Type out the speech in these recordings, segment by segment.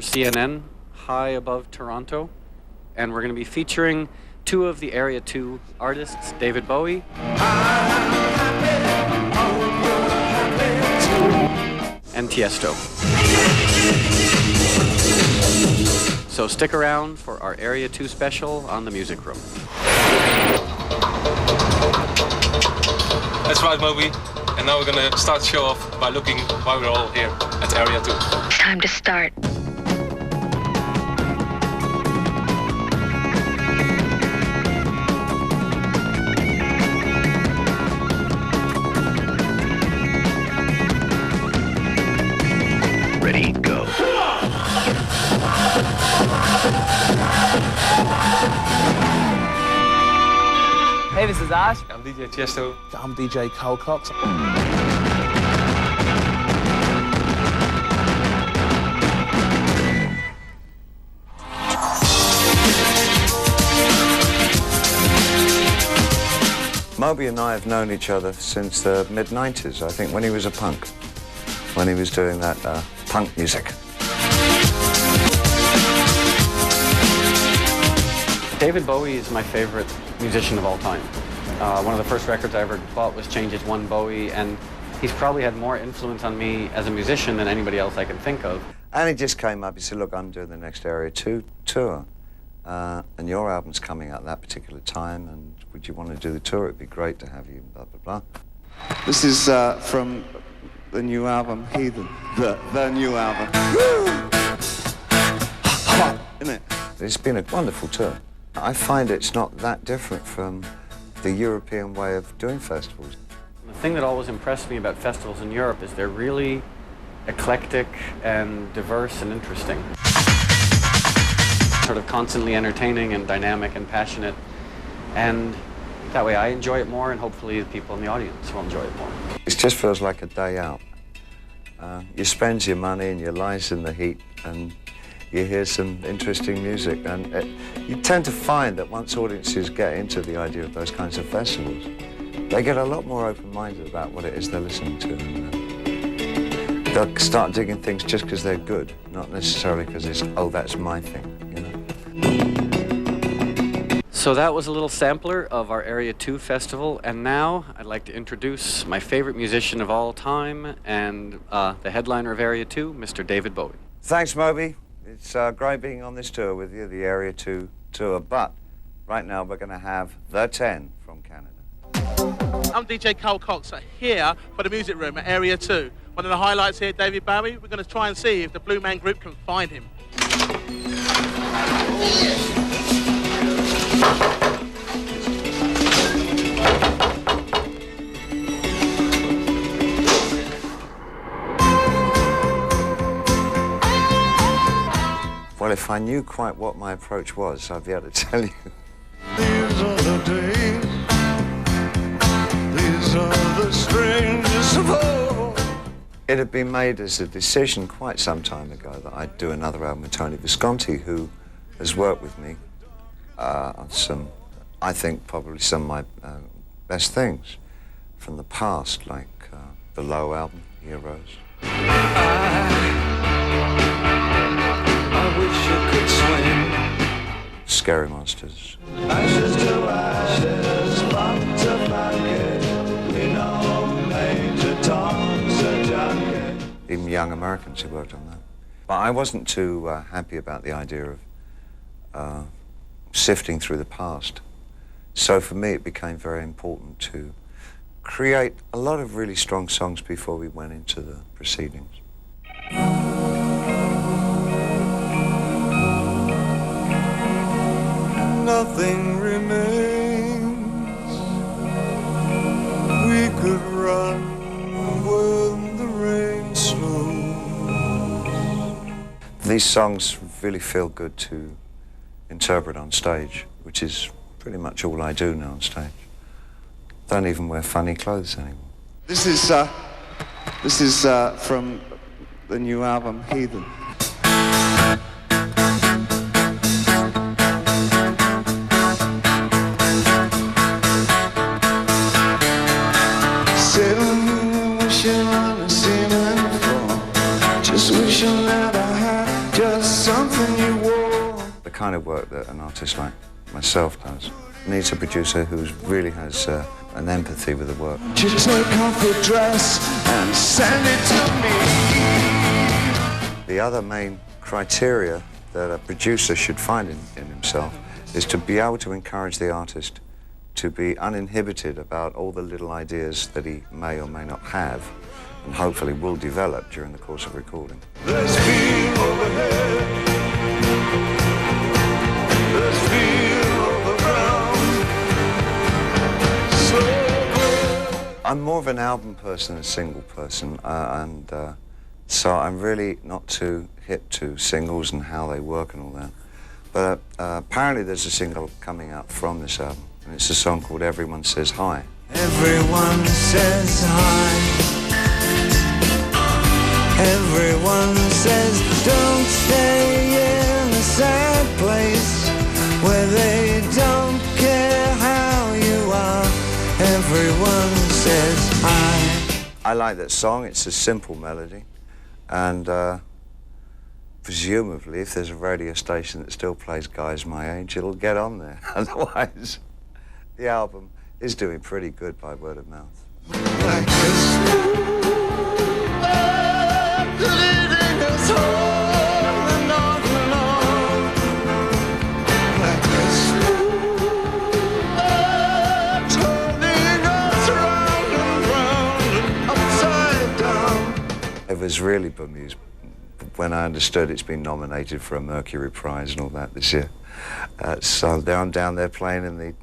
for CNN, high above Toronto. And we're going to be featuring two of the Area 2 artists, David Bowie and Tiesto. So stick around for our Area 2 special on the Music Room. That's right, Moby. And now we're gonna start the show off by looking why we're all here at Area 2. It's time to start. Ready, go. Hey, this is Ash. I'm DJ Tiesto. I'm DJ Carl Cox. Moby and I have known each other since the mid-90s, I think, when he was a punk, when he was doing that punk music. David Bowie is my favorite musician of all time. One of the first records I ever bought was Changes One Bowie, and he's probably had more influence on me as a musician than anybody else I can think of. And he just came up, he said, look, I'm doing the next Area 2 tour, and your album's coming out at that particular time, and would you want to do the tour? It'd be great to have you, blah, blah, blah. This is from the new album, Heathen. The new album. Hot, isn't it? It's been a wonderful tour. I find it's not that different from the European way of doing festivals. The thing that always impressed me about festivals in Europe is they're really eclectic and diverse and interesting. Sort of constantly entertaining and dynamic and passionate. And that way I enjoy it more, and hopefully the people in the audience will enjoy it more. It just feels like a day out. You spend your money and your lies in the heat, and you hear some interesting music. And you tend to find that once audiences get into the idea of those kinds of festivals, they get a lot more open-minded about what it is they're listening to. And they'll start digging things just because they're good, not necessarily because it's, oh, that's my thing, you know. So that was a little sampler of our Area 2 festival, and now I'd like to introduce my favorite musician of all time and the headliner of Area 2, Mr. David Bowie. Thanks, Moby. It's great being on this tour with you, the Area 2 tour, but right now we're going to have The 10 from Canada. I'm DJ Carl Cox here for the Music Room at Area 2. One of the highlights here, David Bowie. We're going to try and see if the Blue Man Group can find him. Well, if I knew quite what my approach was, I'd be able to tell you. These are the days, these are the strangest of all. It had been made as a decision quite some time ago that I'd do another album with Tony Visconti, who has worked with me on some, I think, probably some of my best things from the past, like the Low album, Heroes. I wish you could swim. Scary Monsters. Ashes to ashes, back to blanket. We know Major Tom's a junket. Even Young Americans who worked on that. But I wasn't too happy about the idea of sifting through the past. So for me it became very important to create a lot of really strong songs before we went into the proceedings. Nothing remains. We could run when the rain slows. These songs really feel good to interpret on stage, which is pretty much all I do now on stage. Don't even wear funny clothes anymore. This is from the new album, Heathen. Sitting, wishing on a ceiling floor, just wishing that I had just kind of work that an artist like myself does. Needs a producer who really has an empathy with the work. Just take off your dress and send it to me. The other main criteria that a producer should find in himself is to be able to encourage the artist to be uninhibited about all the little ideas that he may or may not have, and hopefully will develop during the course of recording. Let's feel overhead. Let's feel overground. So I'm more of an album person than a single person, so I'm really not too hip to singles and how they work and all that. But apparently there's a single coming out from this album, and it's a song called Everyone Says Hi. everyone says hi. Everyone says don't stay in a sad place where they don't care how you are. Everyone says hi. I like that song. It's a simple melody, and presumably if there's a radio station that still plays guys my age, it'll get on there. Otherwise, the album is doing pretty good by word of mouth. Like this, leading us on and on and on. Like this, turning us round and round and upside down. I was really bemused when I understood it's been nominated for a Mercury Prize and all that this year. So I'm down there playing in the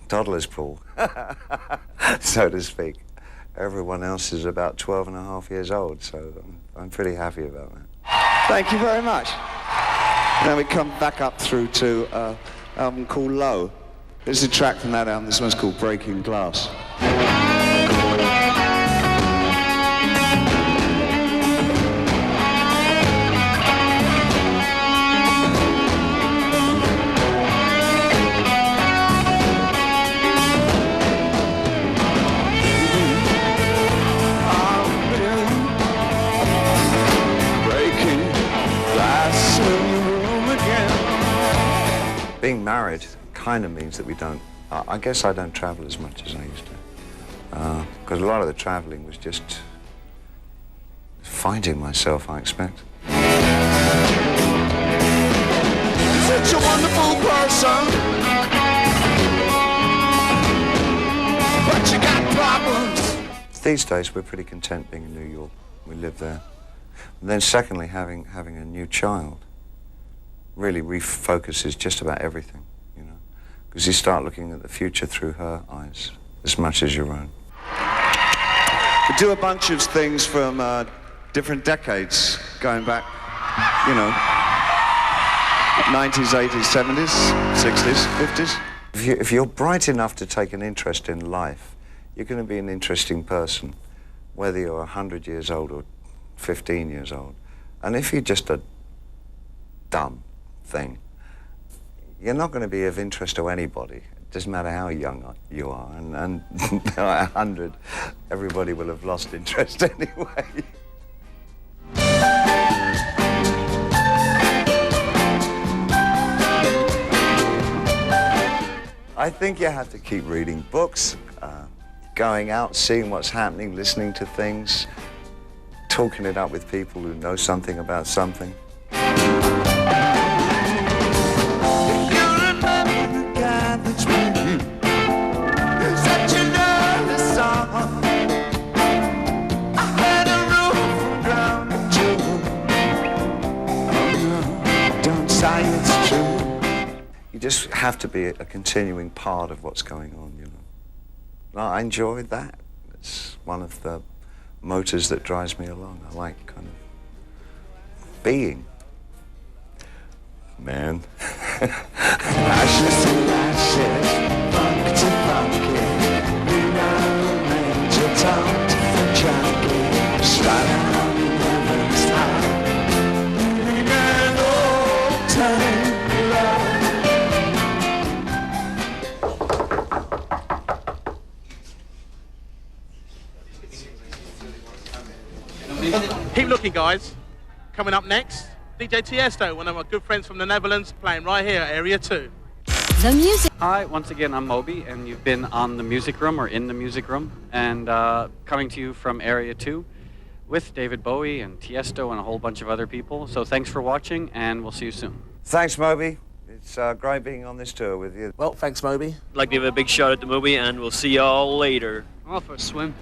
toddler's pool, so to speak. Everyone else is about 12 and a half years old, so I'm pretty happy about that. Thank you very much. Now we come back up through to an album called Low. This is a track from that album. This one's called Breaking Glass. Being married kind of means that we don't, I guess I don't travel as much as I used to. Because a lot of the traveling was just finding myself, I expect. Such a wonderful person, but you got problems. These days, we're pretty content being in New York. We live there. And then secondly, having a new child really refocuses just about everything, you know, because you start looking at the future through her eyes as much as your own. We do a bunch of things from different decades, going back, you know, 90s, 80s, 70s, 60s, 50s. If you're bright enough to take an interest in life, you're going to be an interesting person, whether you're 100 years old or 15 years old. And if you're just a dumb thing, you're not going to be of interest to anybody. It doesn't matter how young you are, and at 100, everybody will have lost interest anyway. I think you have to keep reading books, going out, seeing what's happening, listening to things, talking it up with people who know something about something. You just have to be a continuing part of what's going on, you know. I enjoy that. It's one of the motors that drives me along. I like kind of being. Man. Ashes to ashes, funk to funky, major tone to junkie, sliding on the river's high, and old time Keep looking, guys. Coming up next, DJ Tiesto, one of my good friends from the Netherlands, playing right here at Area 2. The music. Hi, once again, I'm Moby, and you've been on the Music Room, or in the Music Room, and coming to you from Area 2 with David Bowie and Tiesto and a whole bunch of other people. So thanks for watching, and we'll see you soon. Thanks, Moby. It's great being on this tour with you. Well, thanks, Moby. I'd like to give a big shout out to Moby, and we'll see y'all later. I'm off for a swim.